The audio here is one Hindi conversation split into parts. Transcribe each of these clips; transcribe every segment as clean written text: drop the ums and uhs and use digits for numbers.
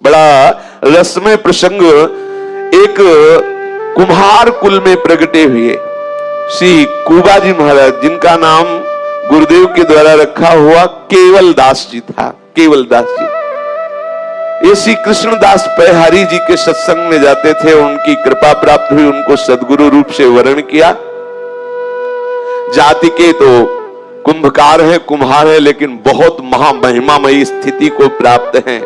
बड़ा रसमय प्रसंग एक कुम्हार कुल में प्रगटे हुए श्री कुबाजी महाराज, जिनका नाम गुरुदेव के द्वारा रखा हुआ केवल दास जी था। केवल दास जी ये श्री कृष्णदास पैहारी जी के सत्संग में जाते थे, उनकी कृपा प्राप्त हुई, उनको सदगुरु रूप से वर्ण किया। जाति के तो कुंभकार है, कुम्हार है, लेकिन बहुत महामहिमामयी स्थिति को प्राप्त हैं,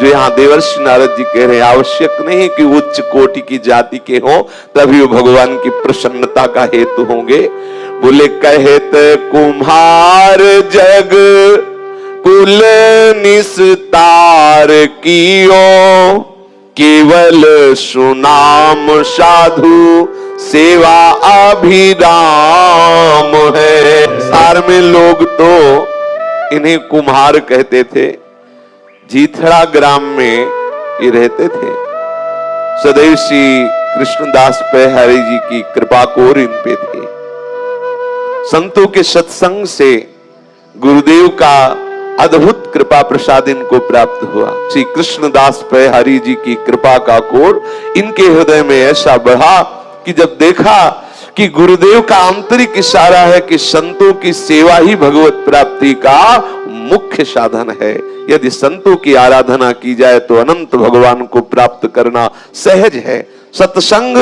जो यहाँ देवर्षि नारद जी कह रहे हैं। आवश्यक नहीं कि उच्च कोटि की जाति के हो तभी वो भगवान की प्रसन्नता का हेतु होंगे। बोले कहत कुम्हार जग कुल निस्तार कियो, केवल सुनाम साधु सेवा अभिराम है। सार में लोग तो इन्हें कुम्हार कहते थे। जीथड़ा ग्राम में ये रहते थे। सदैव श्री कृष्णदास पैहारी जी की कृपा कोर इन पे थे। संतों के सत्संग से गुरुदेव का अद्भुत कृपा प्रसाद इनको प्राप्त हुआ। श्री कृष्णदास पैहारी जी की कृपा का कोर इनके हृदय में ऐसा बढ़ा कि जब देखा कि गुरुदेव का आंतरिक इशारा है कि संतों की सेवा ही भगवत प्राप्ति का मुख्य साधन है। यदि संतों की आराधना की जाए तो अनंत भगवान को प्राप्त करना सहज है। सत्संग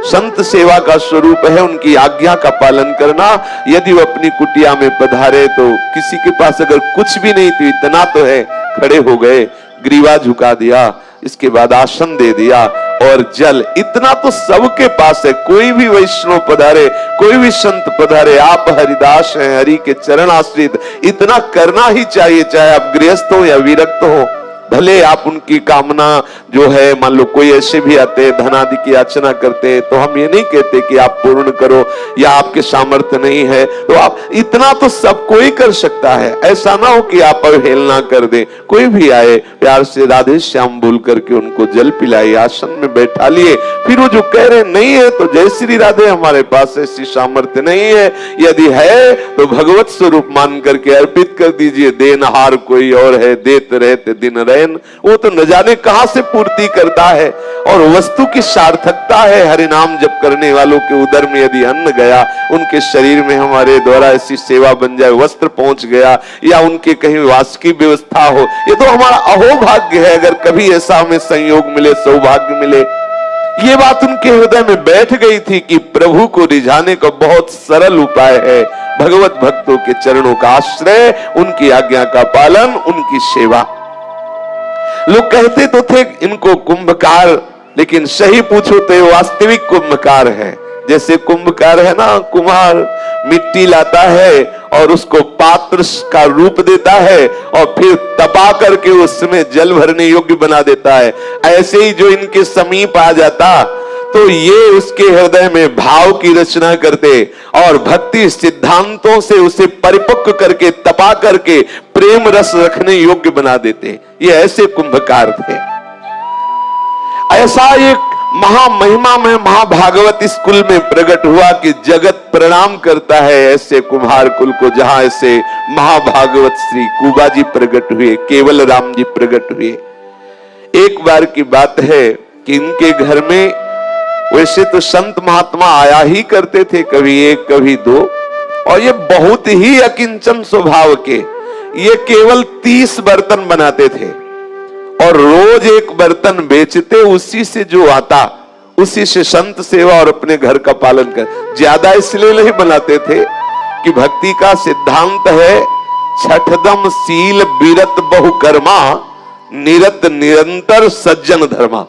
संत सेवा का स्वरूप है, उनकी आज्ञा का पालन करना। यदि वो अपनी कुटिया में पधारे तो किसी के पास अगर कुछ भी नहीं तो इतना तो है, खड़े हो गए, ग्रीवा झुका दिया, इसके बाद आसन दे दिया और जल, इतना तो सबके पास है। कोई भी वैष्णव पधारे, कोई भी संत पधारे, आप हरिदास हैं, हरि के चरण आश्रित, इतना करना ही चाहिए, चाहे आप गृहस्थ हो या विरक्त हो। भले आप उनकी कामना जो है, मान लो कोई ऐसे भी आते हैं धन आदि की याचना करते हैं, तो हम ये नहीं कहते कि आप पूर्ण करो या आपके सामर्थ्य नहीं है, तो आप इतना तो सब कोई कर सकता है। ऐसा ना हो कि आप अवहेलना कर दें। कोई भी आए प्यार से राधे श्याम बोल करके उनको जल पिलाइए, आसन में बैठा लिए। फिर वो जो कह रहे नहीं है तो जय श्री राधे, हमारे पास ऐसी सामर्थ्य नहीं है, यदि है तो भगवत स्वरूप मान करके अर्पित कर दीजिए। देनहार कोई और है, देते रहते दिन रहे, वो तो न जाने कहां से पूर्ति करता है। और वस्तु की सार्थकता है हरि नाम जप करने वालों के उदर में यदि अन्न गया, उनके शरीर में हमारे द्वारा ऐसी सेवा बन जाए, वस्त्र पहुंच गया या उनके कहीं वास की व्यवस्था हो, ये तो हमारा अहोभाग्य है। अगर कभी ऐसा हमें संयोग मिले, सौभाग्य मिले। ये बात उनके हृदय में बैठ गई थी कि प्रभु को रिझाने का बहुत सरल उपाय है भगवत भक्तों के चरणों का आश्रय, उनकी आज्ञा का पालन, उनकी सेवा। लोग कहते तो थे इनको कुंभकार, लेकिन सही पूछो तो ये वास्तविक कुंभकार है। जैसे कुंभकार है ना, कुम्हार मिट्टी लाता है और उसको पात्र का रूप देता है और फिर तपा करके उसमें जल भरने योग्य बना देता है। ऐसे ही जो इनके समीप आ जाता तो ये उसके हृदय में भाव की रचना करते और भक्ति सिद्धांतों से उसे परिपक्व करके तपा करके प्रेम रस रखने योग्य बना देते। ये ऐसे कुंभकार थे। ऐसा एक महामहिमा में महाभागवत इस कुल में प्रकट हुआ कि जगत प्रणाम करता है ऐसे कुम्हार कुल को, जहां ऐसे महाभागवत श्री कुबाजी प्रकट हुए, केवल राम जी प्रकट हुए। एक बार की बात है कि इनके घर में वैसे तो संत महात्मा आया ही करते थे, कभी एक कभी दो, और ये बहुत ही अकिंचन स्वभाव के। ये केवल 30 बर्तन बनाते थे और रोज एक बर्तन बेचते, उसी से जो आता उसी से संत सेवा और अपने घर का पालन कर। ज्यादा इसलिए नहीं बनाते थे कि भक्ति का सिद्धांत है छठदम सील बीरत बहुकर्मा, निरत निरंतर सज्जन धर्मा।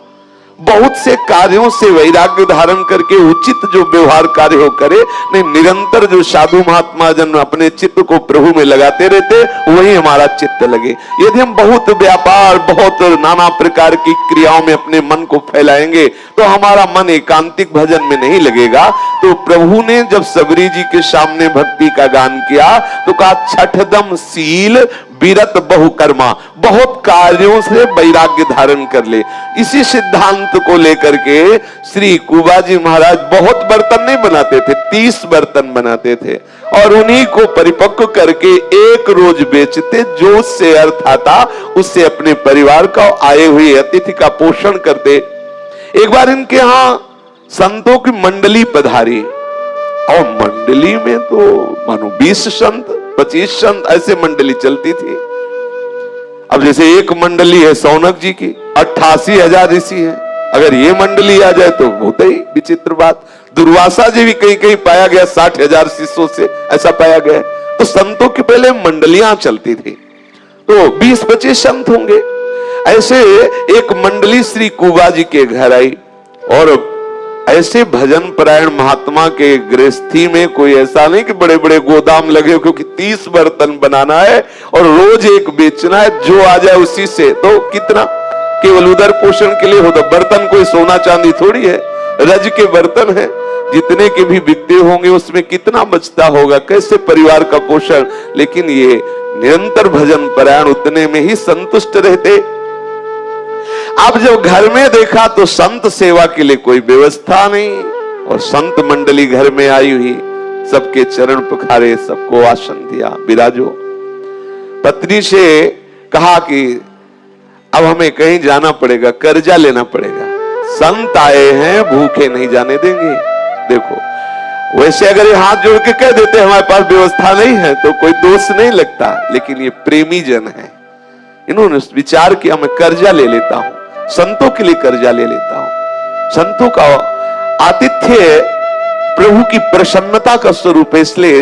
बहुत से कार्यों से वैराग्य धारण करके उचित जो व्यवहार कार्य हो करे, नहीं निरंतर जो साधु महात्मा जन अपने चित्त को प्रभु में लगाते रहते, वही हमारा चित्त लगे। यदि हम बहुत व्यापार, बहुत नाना प्रकार की क्रियाओं में अपने मन को फैलाएंगे तो हमारा मन एकांतिक भजन में नहीं लगेगा। तो प्रभु ने जब सबरी जी के सामने भक्ति का गान किया तो कहा छठदम सील बीरत बहुकर्मा, बहुत कार्यों से वैराग्य धारण कर ले। इसी सिद्धांत को लेकर के श्री कुबाजी महाराज बहुत बर्तन नहीं बनाते थे, 30 बर्तन बनाते थे और उन्हीं को परिपक्व करके एक रोज बेचते, जो उससे अर्थ आता उससे अपने परिवार का आए हुए अतिथि का पोषण करते। एक बार इनके यहां संतों की मंडली पधारी और मंडली में तो मानो 20 संत 25 संत ऐसे मंडली चलती थी। अब जैसे एक मंडली है सौनक जी की, 88,000 ऋषि है, अगर ये मंडली आ जाए तो होता ही विचित्र बात। दुर्वासा जी भी कहीं कहीं पाया गया 60,000 शिष्यों से, ऐसा पाया गया। तो संतों की पहले मंडलियां चलती थी, तो 20-25 संत होंगे। ऐसे एक मंडली श्री कुबा जी के घर आई और ऐसे भजन परायण महात्मा के गृहस्थी में कोई ऐसा नहीं कि बड़े बड़े गोदाम लगे, क्योंकि 30 बर्तन बनाना है और रोज एक बेचना है, जो आ जाए उसी से। तो कितना केवल उदर पोषण के लिए होता, बर्तन कोई सोना चांदी थोड़ी है, रज के बर्तन है, जितने के भी बिकते होंगे उसमें कितना बचता होगा, कैसे परिवार का पोषण। लेकिन ये निरंतर भजन परायण उतने में ही संतुष्ट रहते। अब जब घर में देखा तो संत सेवा के लिए कोई व्यवस्था नहीं और संत मंडली घर में आई हुई, सबके चरण पखारे, सबको आसन दिया, विराजो। पत्नी से कहा कि अब हमें कहीं जाना पड़ेगा, कर्जा लेना पड़ेगा, संत आए हैं, भूखे नहीं जाने देंगे। देखो वैसे अगर ये हाथ जोड़ के कह देते हमारे पास व्यवस्था नहीं है तो कोई दोष नहीं लगता, लेकिन ये प्रेमी जन है, इन्होंने विचार किया मैं कर्जा ले लेता हूं, संतों के लिए कर्जा ले लेता हूं। संतों का आतिथ्य प्रभु की प्रसन्नता का स्वरूप है, इसलिए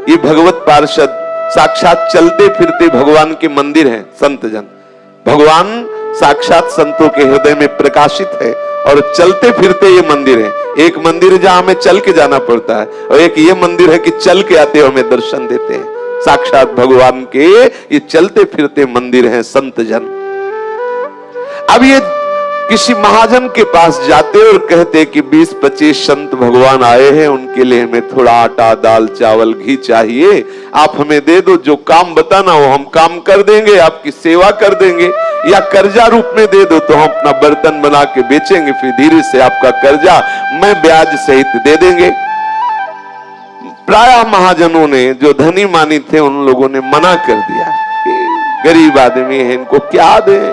ये भगवत पार्षद साक्षात चलते फिरते भगवान के मंदिर हैं। संत जन भगवान साक्षात संतों के हृदय में प्रकाशित है और चलते फिरते ये मंदिर है। एक मंदिर है जहां हमें चल के जाना पड़ता है और एक ये मंदिर है कि चल के आते हुए हमें दर्शन देते हैं। साक्षात भगवान के ये चलते फिरते मंदिर हैं संत जन। अब ये किसी महाजन के पास जाते और कहते कि 20-25 संत भगवान आए हैं, उनके लिए हमें थोड़ा आटा दाल चावल घी चाहिए, आप हमें दे दो, जो काम बताना हो हम काम कर देंगे, आपकी सेवा कर देंगे, या कर्जा रूप में दे दो तो हम अपना बर्तन बना के बेचेंगे, फिर धीरे से आपका कर्जा मैं ब्याज सहित दे देंगे। प्रायः महाजनों ने, जो धनी मानी थे, उन लोगों ने मना कर दिया कि गरीब आदमी है, इनको क्या दें,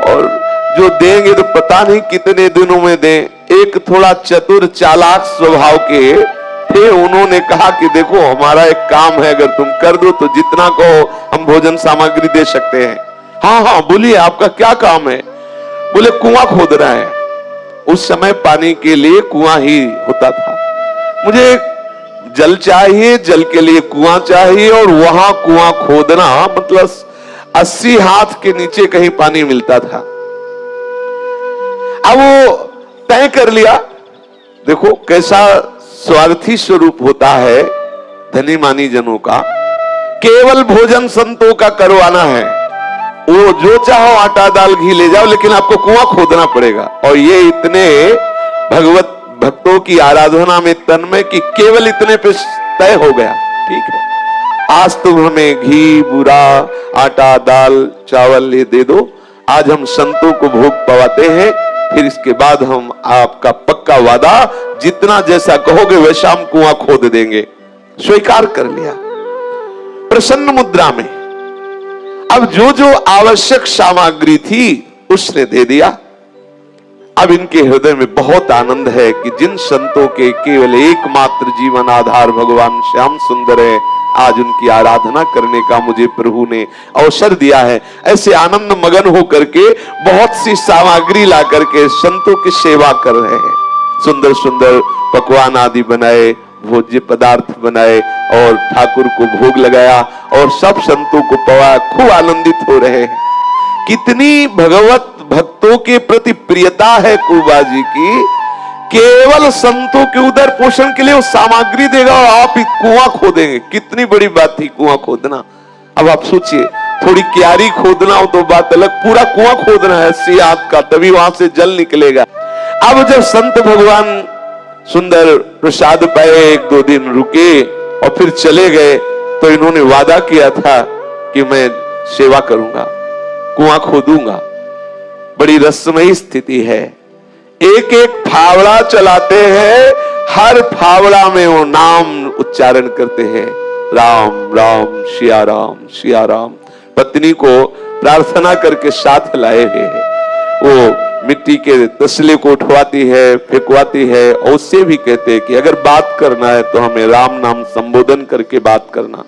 और जो देंगे तो पता नहीं कितने दिनों में दें। एक थोड़ा चतुर चालाक स्वभाव के थे, उन्होंने कहा कि देखो हमारा एक काम है, अगर तुम कर दो तो जितना कहो हम भोजन सामग्री दे सकते हैं। हाँ हाँ बोलिए आपका क्या काम है? बोले कुआं खोदना है। उस समय पानी के लिए कुआं ही होता था, मुझे जल चाहिए, जल के लिए कुआं चाहिए, और वहां कुआं खोदना मतलब 80 हाथ के नीचे कहीं पानी मिलता था। अब वो तय कर लिया। देखो कैसा स्वार्थी स्वरूप होता है धनी मानी जनों का। केवल भोजन संतों का करवाना है, वो जो चाहो आटा दाल घी ले जाओ, लेकिन आपको कुआं खोदना पड़ेगा। और ये इतने भगवत भक्तों की आराधना में तन्मय कि केवल इतने पे तय हो गया, ठीक है आज तुम हमें घी बुरा आटा दाल चावल ये दे दो, आज हम संतों को भोग पवाते हैं, फिर इसके बाद हम आपका पक्का वादा जितना जैसा कहोगे वैसा हम कुआं खोद देंगे। स्वीकार कर लिया प्रसन्न मुद्रा में। अब जो जो आवश्यक सामग्री थी उसने दे दिया। अब इनके हृदय में बहुत आनंद है कि जिन संतों के केवल एकमात्र जीवन आधार भगवान श्याम सुंदर है, आज उनकी आराधना करने का मुझे प्रभु ने अवसर दिया है। ऐसे आनंद मगन हो करके बहुत सी सामग्री ला करके संतों की सेवा कर रहे हैं। सुंदर सुंदर पकवान आदि बनाए, भोज्य पदार्थ बनाए और ठाकुर को भोग लगाया और सब संतों को पवाया, खूब आनंदित हो रहे हैं। कितनी भगवत भक्तों के प्रति प्रियता है कुबा जी की, केवल संतों के उदर पोषण के लिए वो सामग्री देगा और आप ही कुआं खोदेंगे। कितनी बड़ी बात थी कुआं खोदना। अब आप सोचिए, थोड़ी क्यारी खोदना हो तो बात अलग, पूरा कुआं खोदना है 80 हाथ का, तभी वहां से जल निकलेगा। अब जब संत भगवान सुंदर प्रसाद पाए, 1-2 दिन रुके और फिर चले गए, तो इन्होंने वादा किया था कि मैं सेवा करूंगा, कुआं खोदूंगा। बड़ी रसमयी स्थिति है। एक एक फावड़ा चलाते हैं, हर फावड़ा में वो नाम उच्चारण करते हैं, राम राम सिया राम सिया राम। पत्नी को प्रार्थना करके साथ लाए हुए हैं। वो मिट्टी के तसले को उठवाती है, फेंकवाती है, और उससे भी कहते हैं कि अगर बात करना है तो हमें राम नाम संबोधन करके बात करना।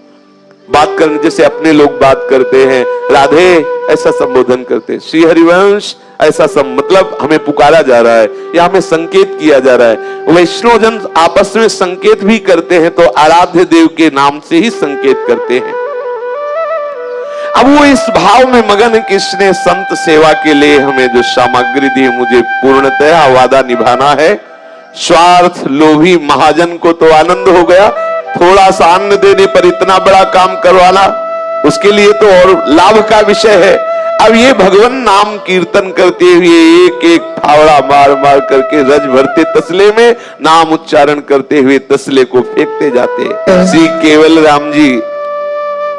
बात करने जैसे अपने लोग बात करते हैं, राधे ऐसा संबोधन करते हैं, श्री हरिवंश ऐसा मतलब हमें पुकारा जा रहा है या हमें संकेत किया जा रहा है। वैष्णव जन आपस में संकेत भी करते हैं तो आराध्य देव के नाम से ही संकेत करते हैं। अब वो इस भाव में मगन किसने संत सेवा के लिए हमें जो सामग्री दी, मुझे पूर्णतः वादा निभाना है। स्वार्थ लोभी महाजन को तो आनंद हो गया, थोड़ा सा अन्न देने पर इतना बड़ा काम करवाना, उसके लिए तो और लाभ का विषय है। अब ये भगवान नाम कीर्तन करते हुए एक एक फावड़ा मार मार करके रज भरते तसले में नाम उच्चारण करते हुए तसले को फेंकते जाते। श्री केवल राम जी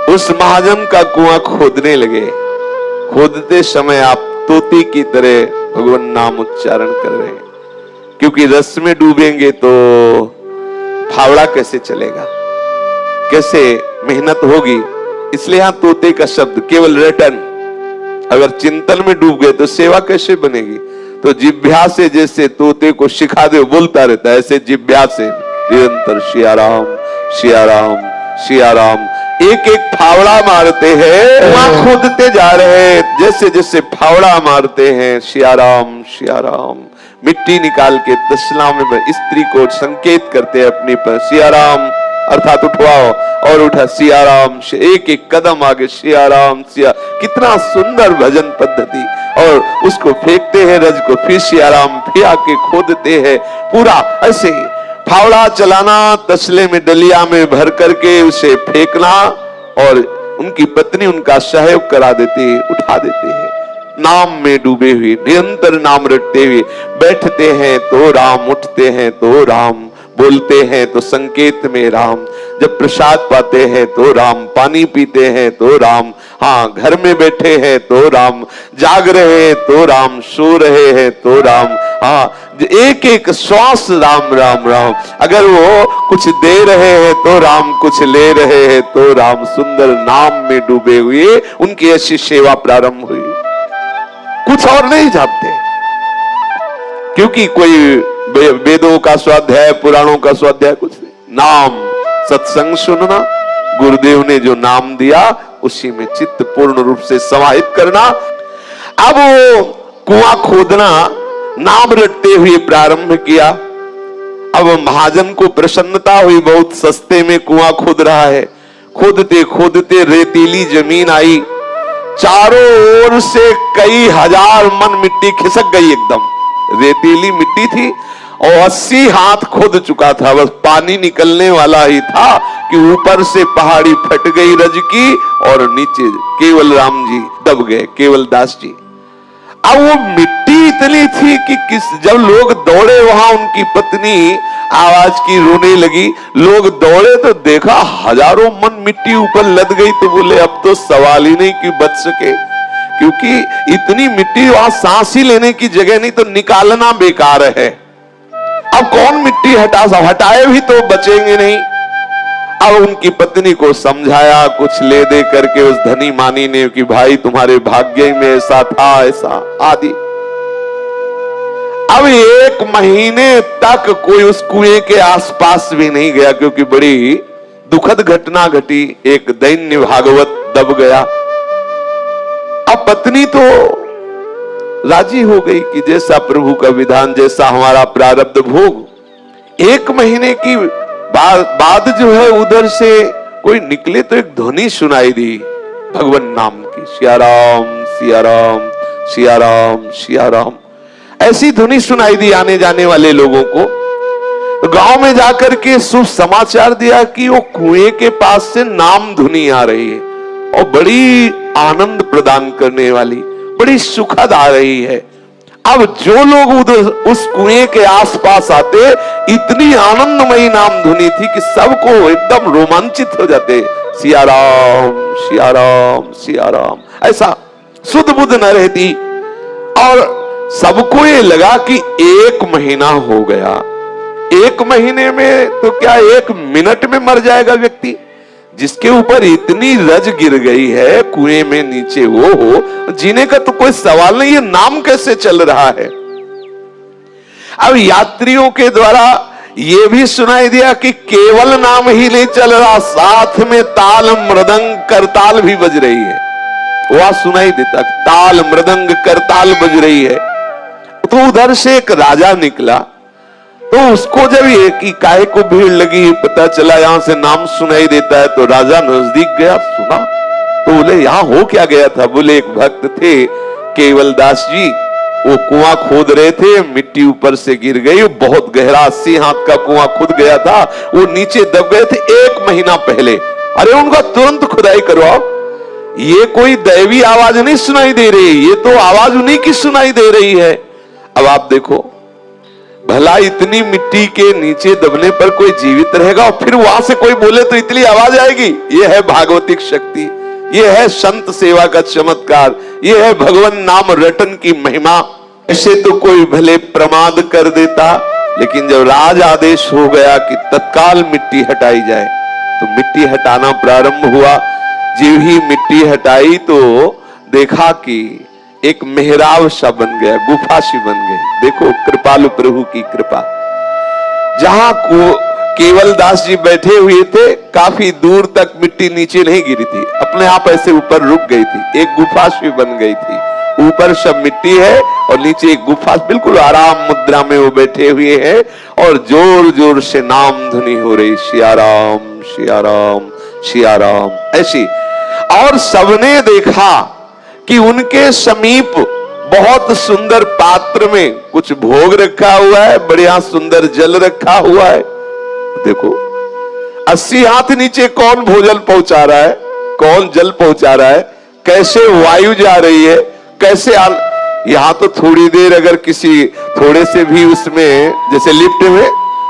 उस महाजन का कुआं खोदने लगे। खोदते समय आप तोते की तरह भगवान नाम उच्चारण कर रहे हैं, क्योंकि रस में डूबेंगे तो फावड़ा कैसे चलेगा, कैसे मेहनत होगी। इसलिए यहां तोते का शब्द केवल रिटर्न। अगर चिंतन में डूब गए तो सेवा कैसे बनेगी। तो जिभ्या से जैसे तोते को सिखा दे बोलता रहता है, ऐसे जिभ्या से निरंतर सिया राम सिया राम सिया राम एक एक फावड़ा मारते हैं, वहां खोदते जा रहे हैं। जैसे जैसे फावड़ा मारते हैं सिया राम मिट्टी निकाल के तसला में स्त्री को संकेत करते हैं अपनी पर, सिया राम अर्थात उठवाओ, और उठा सिया राम, एक एक कदम आगे सिया राम सिया। कितना सुंदर भजन पद्धति। और उसको फेंकते हैं रज को, फिर सिया राम, फिर आके खोदते हैं। पूरा ऐसे ही फावड़ा चलाना, तसले में डलिया में भर करके उसे फेंकना, और उनकी पत्नी उनका सहयोग करा देती है, उठा देते हैं। नाम में डूबे हुए निरंतर नाम रटते हुए बैठते हैं तो राम, उठते हैं तो राम, बोलते हैं तो संकेत में राम, जब प्रसाद पाते हैं तो राम, पानी पीते हैं तो राम, हाँ घर में बैठे हैं तो राम, जाग रहे हैं तो राम, सो रहे हैं तो राम, हाँ एक एक श्वास राम राम राम। अगर वो कुछ दे रहे हैं तो राम, कुछ ले रहे हैं तो राम। सुंदर नाम में डूबे हुए उनकी ऐसी सेवा प्रारंभ हुई। कुछ और नहीं जानते, क्योंकि कोई वेदों का स्वाध्याय, पुराणों का स्वाध्याय कुछ नहीं। नाम सत्संग सुनना, गुरुदेव ने जो नाम दिया उसी में चित्त पूर्ण रूप से समाहित करना। अब वो कुआं खोदना नाम रटते हुए प्रारंभ किया। अब महाजन को प्रसन्नता हुई, बहुत सस्ते में कुआं खोद रहा है। खोदते खोदते रेतीली जमीन आई, चारों ओर से कई हजार मन मिट्टी खिसक गई। एकदम रेतीली मिट्टी थी और 80 हाथ खोद चुका था, बस पानी निकलने वाला ही था कि ऊपर से पहाड़ी फट गई रज की, और नीचे केवल राम जी दब गए, केवल दास जी। अब वो मिट्टी इतनी थी कि जब लोग दौड़े वहां, उनकी पत्नी आवाज की रोने लगी। लोग दौड़े तो देखा हजारों मन मिट्टी ऊपर लद गई, तो बोले अब तो सवाल ही नहीं कि बच सके, क्योंकि इतनी मिट्टी वहां सांस ही लेने की जगह नहीं, तो निकालना बेकार है। अब कौन मिट्टी हटा, सब हटाए भी तो बचेंगे नहीं। अब उनकी पत्नी को समझाया कुछ ले दे करके उस धनी मानी ने कि भाई तुम्हारे भाग्य में ऐसा था, ऐसा आदि। अब 1 महीने तक कोई उस कुएं के आसपास भी नहीं गया, क्योंकि बड़ी दुखद घटना घटी। एक दैन्य भागवत दब गया। अब पत्नी तो राजी हो गई कि जैसा प्रभु का विधान, जैसा हमारा प्रारब्ध भोग। 1 महीने की बाद जो है उधर से कोई निकले तो एक ध्वनि सुनाई दी भगवान नाम की, सिया राम सिया राम सिया राम सिया राम। ऐसी ध्वनि सुनाई दी आने जाने वाले लोगों को। तो गांव में जाकर के शुभ समाचार दिया कि वो कुएं के पास से नाम ध्वनि आ रही है, और बड़ी आनंद प्रदान करने वाली, बड़ी सुखद आ रही है। अब जो लोग उधर उस कुएं के आसपास आते, इतनी आनंदमयी नाम धुनी थी कि सबको एकदम रोमांचित हो जाते। सिया राम सिया राम सिया राम, ऐसा सुध बुध न रहती। और सबको ये लगा कि 1 महीना हो गया, 1 महीने में तो क्या 1 मिनट में मर जाएगा व्यक्ति, जिसके ऊपर इतनी रज गिर गई है, कुएं में नीचे वो हो, जीने का तो कोई सवाल नहीं। ये नाम कैसे चल रहा है? अब यात्रियों के द्वारा ये भी सुनाई दिया कि केवल नाम ही नहीं चल रहा, साथ में ताल मृदंग करताल भी बज रही है। वह सुनाई देता, ताल मृदंग करताल बज रही है। तो उधर से एक राजा निकला, तो उसको जब एक इकाई को भीड़ लगी, पता चला यहां से नाम सुनाई देता है, तो राजा नजदीक गया, सुना। तो बोले यहां हो क्या गया था? बोले एक भक्त थे केवल दास जी, वो कुआं खोद रहे थे, मिट्टी ऊपर से गिर गई, बहुत गहरा 80 हाथ का कुआं खुद गया था, वो नीचे दब गए थे 1 महीना पहले। अरे उनका तुरंत खुदाई करवाओ। ये कोई दैवी आवाज नहीं सुनाई दे रही, ये तो आवाज उन्हीं की सुनाई दे रही है। अब आप देखो, भला इतनी मिट्टी के नीचे दबने पर कोई जीवित रहेगा और फिर वहां से कोई बोले तो इतनी आवाज आएगी? ये है भागवतिक शक्ति, ये है संत सेवा का चमत्कार, ये है भगवान नाम रटन की महिमा। ऐसे तो कोई भले प्रमाद कर देता, लेकिन जब राज आदेश हो गया कि तत्काल मिट्टी हटाई जाए, तो मिट्टी हटाना प्रारंभ हुआ। जीव ही मिट्टी हटाई तो देखा कि एक मेहराब सा बन गया, गुफा सी बन गई। देखो कृपालु प्रभु की कृपा। जहां को केवल दास जी बैठे हुए थे, काफी दूर तक मिट्टी नीचे नहीं गिरी थी, अपने आप ऐसे ऊपर रुक गई थी, एक गुफा सी बन गई थी। ऊपर सब मिट्टी है और नीचे एक गुफा, बिल्कुल आराम मुद्रा में वो बैठे हुए हैं और जोर जोर से नाम धुनी हो रही, सिया राम सिया राम सिया राम, ऐसी। और सबने देखा कि उनके समीप बहुत सुंदर पात्र में कुछ भोग रखा हुआ है, बढ़िया सुंदर जल रखा हुआ है। देखो 80 हाथ नीचे कौन भोजन पहुंचा रहा है, कौन जल पहुंचा रहा है, कैसे वायु जा रही है, कैसे यहां तो थोड़ी देर अगर किसी थोड़े से भी उसमें, जैसे लिफ्ट में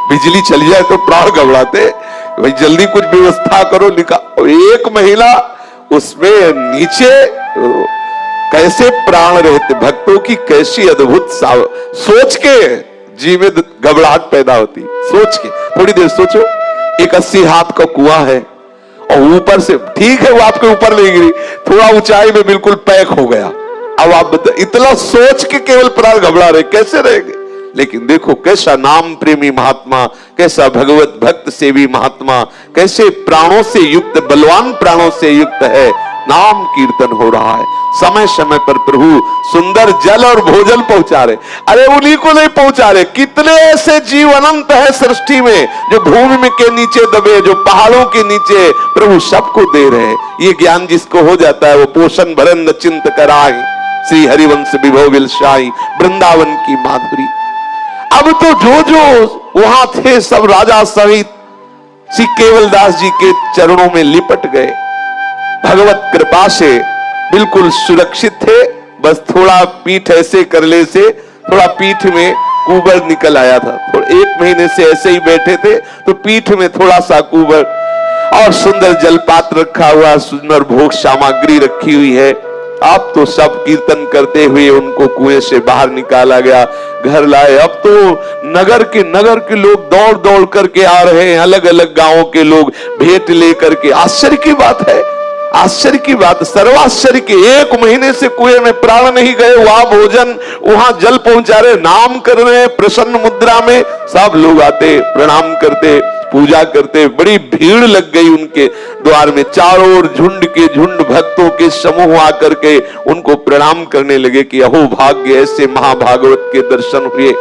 बिजली चली जाए तो प्राण घबराते, भाई जल्दी कुछ व्यवस्था करो, निकाल। एक महिला उसमें नीचे, कैसे प्राण रहते भक्तों की, कैसी अद्भुत सोच के जी में घबराहट पैदा होती। सोच के थोड़ी देर सोचो, एक 80 हाथ का कुआं है और ऊपर से, ठीक है वो आपके ऊपर नहीं गिरी, थोड़ा ऊंचाई में बिल्कुल पैक हो गया। अब आप बता, इतना सोच के केवल प्राण घबरा रहे, कैसे रहेंगे? लेकिन देखो कैसा नाम प्रेमी महात्मा, कैसा भगवत भक्त सेवी महात्मा, कैसे प्राणों से युक्त, बलवान प्राणों से युक्त है, नाम कीर्तन हो रहा है। समय समय पर प्रभु सुंदर जल और भोजन पहुंचा रहे। अरे उन्हीं को नहीं पहुंचा रहे, कितने ऐसे जीव अनंत है सृष्टि में, जो भूमि में के नीचे दबे, जो पहाड़ों के नीचे, प्रभु सबको दे रहे। ये ज्ञान जिसको हो जाता है, वो पोषण भरन चिंत कराई, श्री हरिवंश विभव विलसाई, वृंदावन की माधुरी। अब तो जो जो वहां थे सब राजा सहित श्री केवलदास जी के चरणों में लिपट गए। भगवत कृपा से बिल्कुल सुरक्षित थे, बस थोड़ा पीठ ऐसे करले से थोड़ा पीठ में कुबर निकल आया था। थोड़ा 1 महीने से ऐसे ही बैठे थे तो पीठ में थोड़ा सा कुबर, और सुंदर जलपात्र रखा हुआ, सुंदर भोग सामग्री रखी हुई है। अब तो सब कीर्तन करते हुए उनको कुएं से बाहर निकाला गया, घर लाए। अब तो नगर के लोग दौड़ दौड़ करके आ रहे हैं, अलग अलग गांवों के लोग भेंट लेकर के। आश्चर्य की बात है, आश्चर्य की बात, सर्वाश्चर्य के 1 महीने से कुएं में प्राण नहीं गए, वहां भोजन, वहां जल पहुंचा रहे, नाम कर रहे, प्रसन्न मुद्रा में सब लोग आते, प्रणाम करते, पूजा करते। बड़ी भीड़ लग गई उनके द्वार में, चारों ओर झुंड के झुंड भक्तों के समूह आकर के उनको प्रणाम करने लगे कि अहो भाग्य, ऐसे महाभागवत के दर्शन हुए।